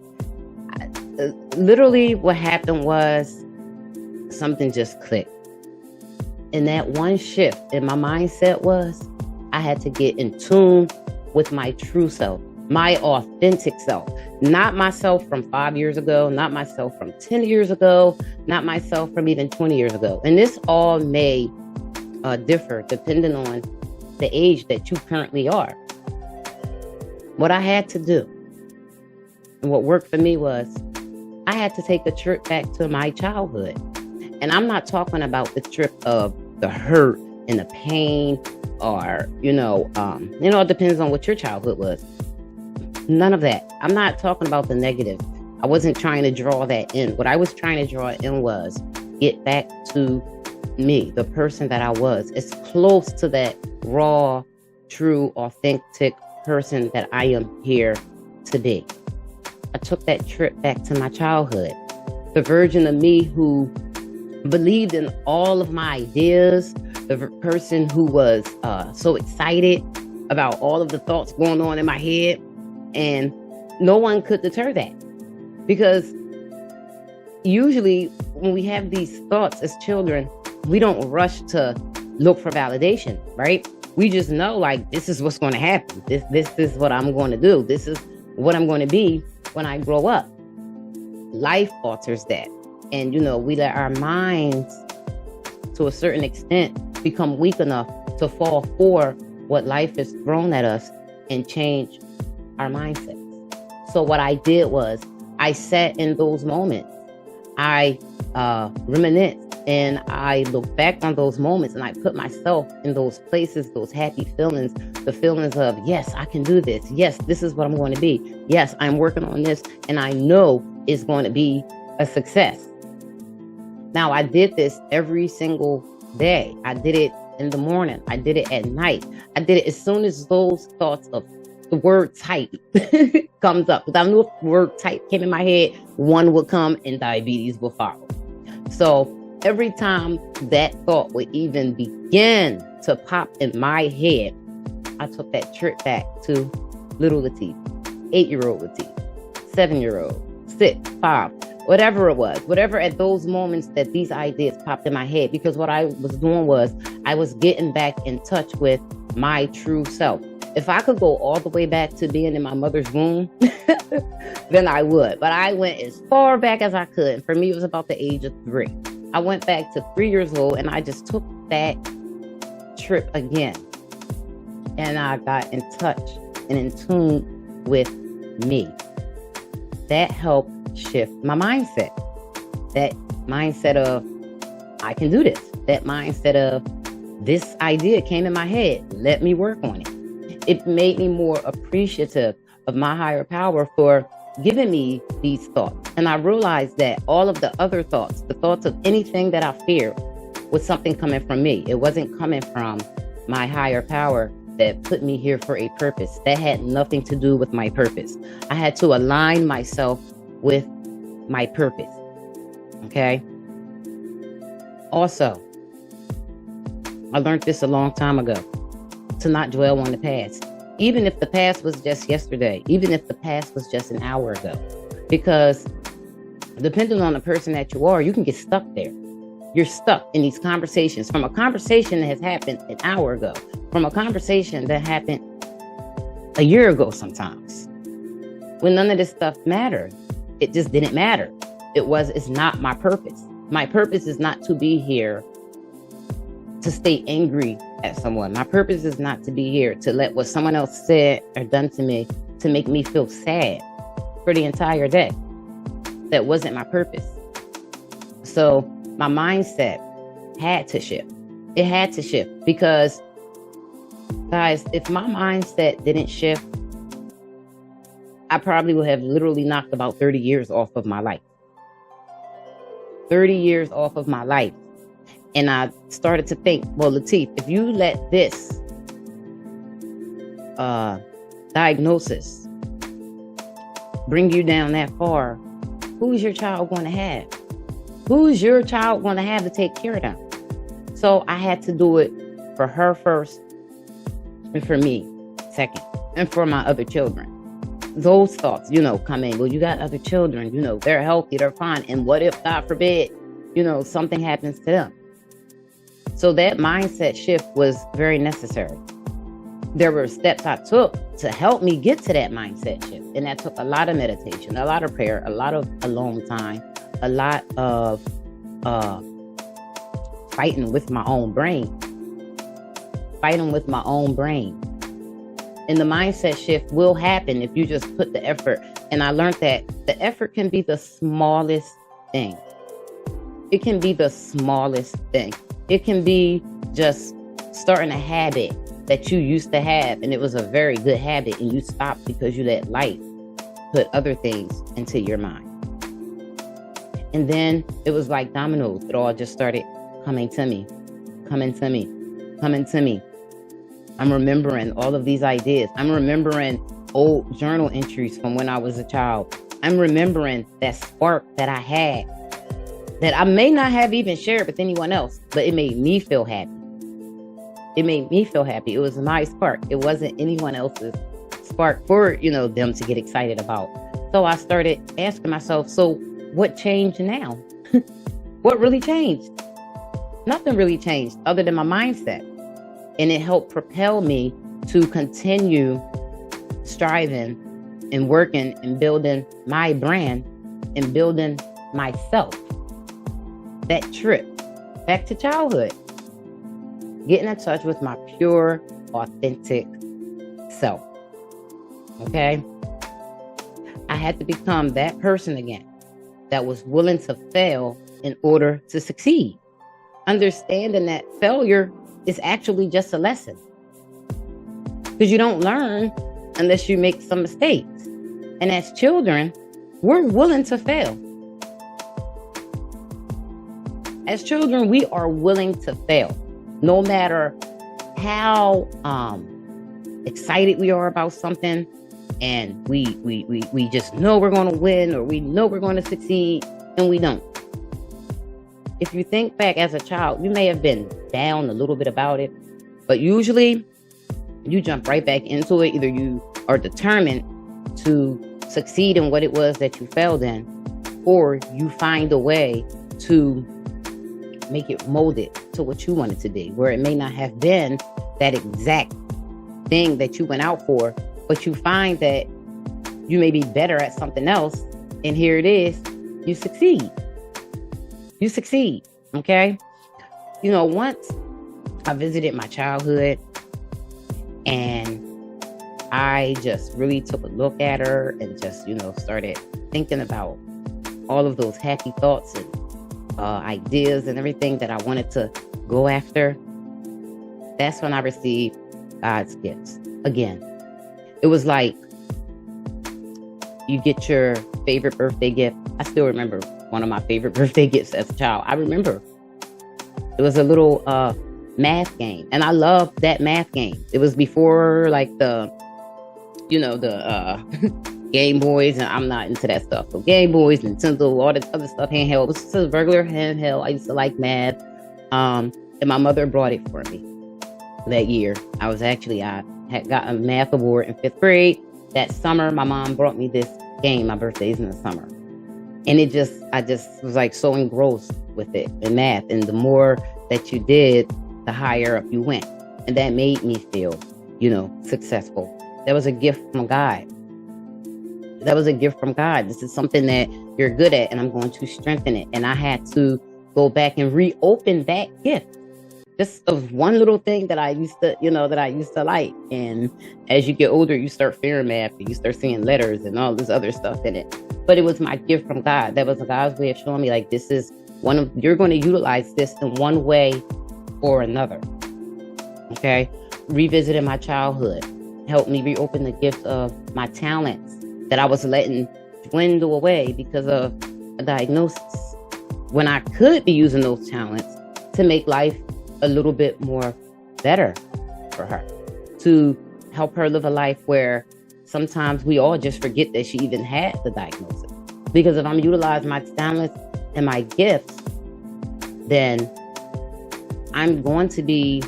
Literally what happened was something just clicked. And that one shift in my mindset was, I had to get in tune with my true self, my authentic self, not myself from 5 years ago, not myself from 10 years ago, not myself from even 20 years ago. And this all may differ depending on the age that you currently are. What I had to do and what worked for me was, I had to take a trip back to my childhood. And I'm not talking about the trip of the hurt and the pain, or, it depends on what your childhood was. None of that. I'm not talking about the negative. I wasn't trying to draw that in. What I was trying to draw in was get back to me, the person that I was, as close to that raw, true, authentic person that I am here to be. I took that trip back to my childhood. The version of me who believed in all of my ideas, the person who was so excited about all of the thoughts going on in my head, and no one could deter that. Because usually when we have these thoughts as children, we don't rush to look for validation, right? We just know, like, this is what's going to happen. This is what I'm going to do. This is what I'm going to be when I grow up. Life alters that. And, we let our minds, to a certain extent, become weak enough to fall for what life has thrown at us and change our mindsets. So what I did was I sat in those moments. I reminisced and I look back on those moments and I put myself in those places, those happy feelings, the feelings of, yes, I can do this. Yes, this is what I'm going to be. Yes, I'm working on this and I know it's going to be a success. Now, I did this every single day. I did it in the morning. I did it at night. I did it as soon as those thoughts of the word type comes up. Because I knew if the word type came in my head, one would come and diabetes will follow. So every time that thought would even begin to pop in my head, I took that trip back to little Latif, 8-year-old Latif, 7-year-old, 6, 5, whatever it was, whatever at those moments that these ideas popped in my head. Because what I was doing was I was getting back in touch with my true self. If I could go all the way back to being in my mother's womb, then I would. But I went as far back as I could. And for me, it was about the age of 3. I went back to 3 years old and I just took that trip again. And I got in touch and in tune with me. That helped shift my mindset. That mindset of, I can do this. That mindset of, this idea came in my head. Let me work on it. It made me more appreciative of my higher power for giving me these thoughts. And I realized that all of the other thoughts, the thoughts of anything that I feared, was something coming from me. It wasn't coming from my higher power that put me here for a purpose. That had nothing to do with my purpose. I had to align myself with my purpose. Okay? Also, I learned this a long time ago, to not dwell on the past. Even if the past was just yesterday, even if the past was just an hour ago. Because depending on the person that you are, you can get stuck there. You're stuck in these conversations, from a conversation that has happened an hour ago, from a conversation that happened a year ago sometimes, when none of this stuff mattered. It just didn't matter. It's not my purpose. My purpose is not to be here to stay angry at someone. My purpose is not to be here to let what someone else said or done to me to make me feel sad for the entire day. That wasn't my purpose. So my mindset had to shift. It had to shift because, guys, if my mindset didn't shift, I probably would have literally knocked about 30 years off of my life. 30 years off of my life. And I started to think, well, Latif, if you let this diagnosis bring you down that far, who's your child going to have? Who's your child going to have to take care of them? So I had to do it for her first and for me second and for my other children. Those thoughts, come in. Well, you got other children, they're healthy, they're fine. And what if, God forbid, something happens to them? So that mindset shift was very necessary. There were steps I took to help me get to that mindset shift. And that took a lot of meditation, a lot of prayer, a lot of alone time, a lot of fighting with my own brain. And the mindset shift will happen if you just put the effort. And I learned that the effort can be the smallest thing. It can be the smallest thing. It can be just starting a habit that you used to have, and it was a very good habit, and you stopped because you let life put other things into your mind. And then it was like dominoes. It all just started coming to me. I'm remembering all of these ideas. I'm remembering old journal entries from when I was a child. I'm remembering that spark that I had that I may not have even shared with anyone else, but it made me feel happy. It was my spark. It wasn't anyone else's spark for, them to get excited about. So I started asking myself, so what changed now? What really changed? Nothing really changed other than my mindset. And it helped propel me to continue striving and working and building my brand and building myself. That trip back to childhood, getting in touch with my pure, authentic self. Okay? I had to become that person again that was willing to fail in order to succeed. Understanding that failure is actually just a lesson. Because you don't learn unless you make some mistakes. And as children, we're willing to fail. As children, we are willing to fail. No matter how excited we are about something, and we just know we're going to win, or we know we're going to succeed, and we don't. If you think back as a child, you may have been down a little bit about it, but usually you jump right back into it. Either you are determined to succeed in what it was that you failed in, or you find a way to make it molded to what you want it to be, where it may not have been that exact thing that you went out for, but you find that you may be better at something else, and here it is, you succeed. You succeed, okay? You know, once I visited my childhood, and I just really took a look at her and just, started thinking about all of those happy thoughts and ideas and everything that I wanted to go after. That's when I received God's gifts again. It was like you get your favorite birthday gift. I still remember one of my favorite birthday gifts as a child. I remember it was a little math game, and I loved that math game. It was before like the Game Boys, and I'm not into that stuff. So Game Boys, Nintendo, all that other stuff, handheld. It was just a regular handheld. I used to like math. And my mother brought it for me that year. I had gotten a math award in 5th grade. That summer, my mom brought me this game. My birthday's in the summer. And I just was like so engrossed with it in math. And the more that you did, the higher up you went. And that made me feel, successful. That was a gift from God. That was a gift from God. This is something that you're good at, and I'm going to strengthen it. And I had to go back and reopen that gift. Just of one little thing that I used to like. And as you get older, you start fearing math, and you start seeing letters and all this other stuff in it. But it was my gift from God. That was God's way of showing me, like, you're going to utilize this in one way or another. Okay? Revisiting my childhood helped me reopen the gift of my talents that I was letting dwindle away because of a diagnosis, when I could be using those talents to make life a little bit more better for her, to help her live a life where sometimes we all just forget that she even had the diagnosis. Because if I'm utilizing my talents and my gifts, then I'm going to be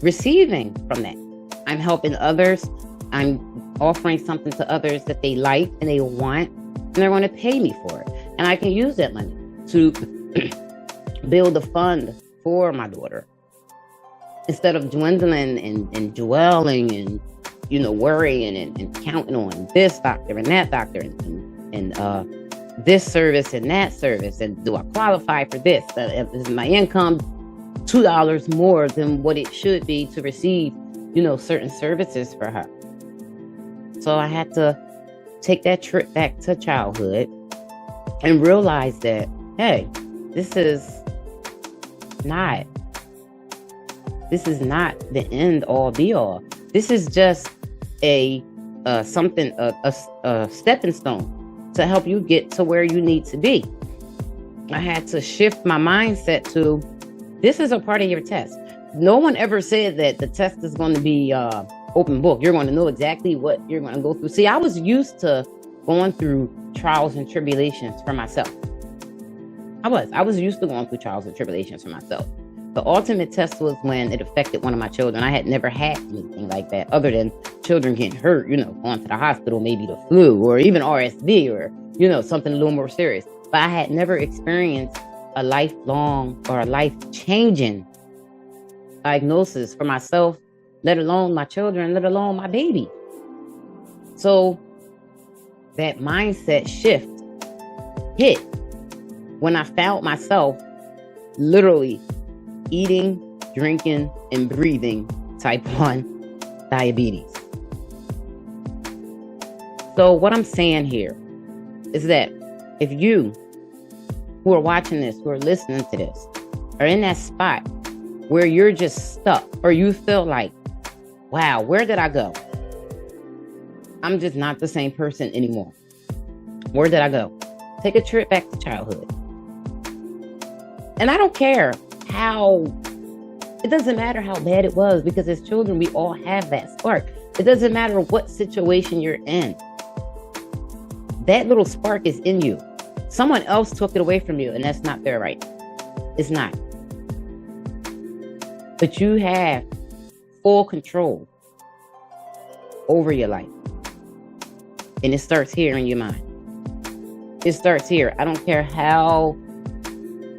receiving from that. I'm helping others. I'm offering something to others that they like and they want, and they're going to pay me for it. And I can use that money to build a fund for my daughter, instead of dwindling and dwelling and worrying and counting on this doctor and that doctor and this service and that service, and do I qualify for this? Is my income $2 more than what it should be to receive certain services for her? So I had to take that trip back to childhood and realize that, hey, this is not the end all be all. This is just a stepping stone to help you get to where you need to be. I had to shift my mindset to, this is a part of your test. No one ever said that the test is going to be open book. You're going to know exactly what you're going to go through. See, I was used to going through trials and tribulations for myself. I was used to going through trials and tribulations for myself. The ultimate test was when it affected one of my children. I had never had anything like that, other than children getting hurt, going to the hospital, maybe the flu or even RSV or, something a little more serious. But I had never experienced a lifelong or a life-changing diagnosis for myself, let alone my children, let alone my baby. So that mindset shift hit when I found myself literally eating, drinking, and breathing type 1 diabetes. So what I'm saying here is that if you who are watching this, who are listening to this, are in that spot where you're just stuck, or you feel like, wow, where did I go? I'm just not the same person anymore. Where did I go? Take a trip back to childhood. And I don't care it doesn't matter how bad it was, because as children, we all have that spark. It doesn't matter what situation you're in. That little spark is in you. Someone else took it away from you, and that's not their right. It's not. But you have full control over your life. And it starts here in your mind. It starts here. I don't care how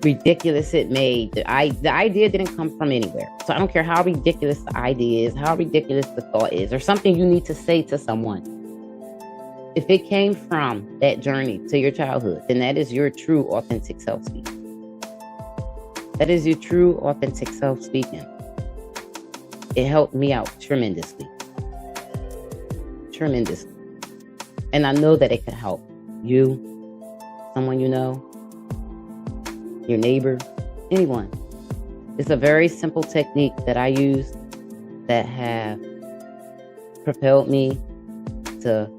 ridiculous it made. The idea didn't come from anywhere. So I don't care how ridiculous the idea is, how ridiculous the thought is, or something you need to say to someone. If it came from that journey to your childhood, then that is your true, authentic self speaking. That is your true, authentic self speaking. It helped me out tremendously. Tremendously. And I know that it could help you, someone you know, your neighbor, anyone. It's a very simple technique that I use that have propelled me to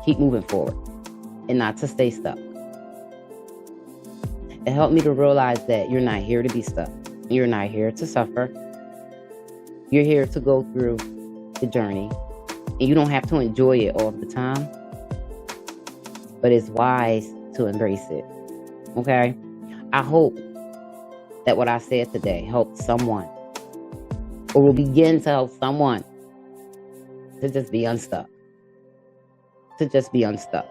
keep moving forward and not to stay stuck. It helped me to realize that you're not here to be stuck. You're not here to suffer. You're here to go through the journey, and you don't have to enjoy it all the time, but it's wise to embrace it. Okay? I hope that what I said today helped someone, or will begin to help someone, to just be unstuck. To just be unstuck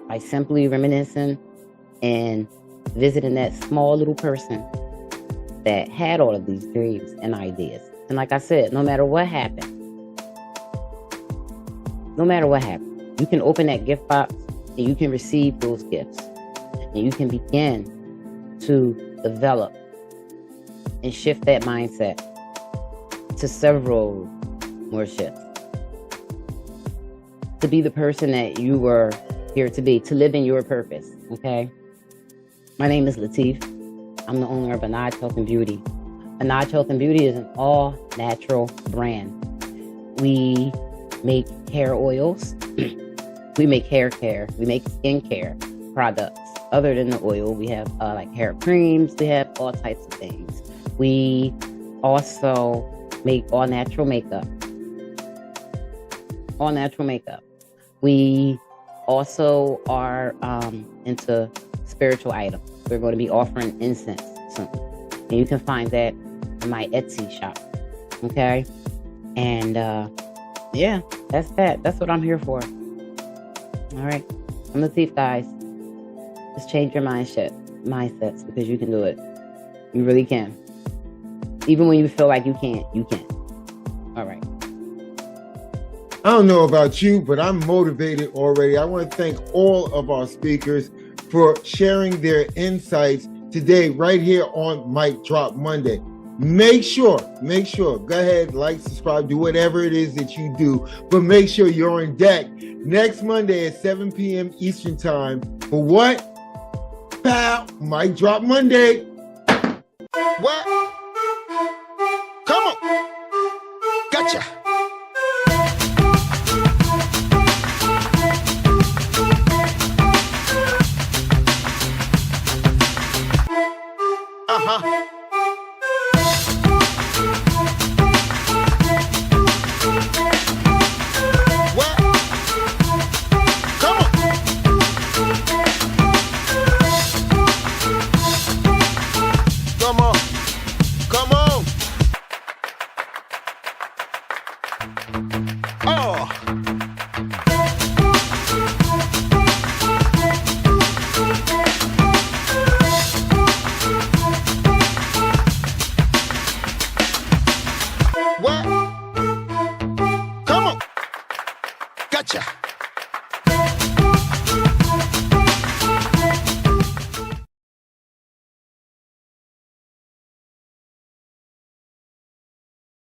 by simply reminiscing and visiting that small little person that had all of these dreams and ideas. And like I said, no matter what happened, you can open that gift box and you can receive those gifts, and you can begin to develop and shift that mindset to several more shifts. To be the person that you were here to be, to live in your purpose, okay? My name is Latif. I'm the owner of Anaj Health and Beauty. Anaj Health and Beauty is an all-natural brand. We make hair oils. We make hair care. We make skincare products. Other than the oil, we have like hair creams. We have all types of things. We also make all-natural makeup. All-natural makeup. We also are into spiritual items. We're going to be offering incense soon. And you can find that in my Etsy shop. Okay? And yeah, that's that. That's what I'm here for. All right. I'm Latif, guys. Just change your mindsets, because you can do it. You really can. Even when you feel like you can't, you can. All right.
I don't know about you, but I'm motivated already. I want to thank all of our speakers for sharing their insights today right here on Mic Drop Monday. Make sure, go ahead, like, subscribe, do whatever it is that you do, but make sure you're on deck next Monday at 7 p.m. Eastern Time for what? Pow! Mic Drop Monday.
What? Come on. Gotcha. What? Come on. Come on. Come on. Oh. Gotcha.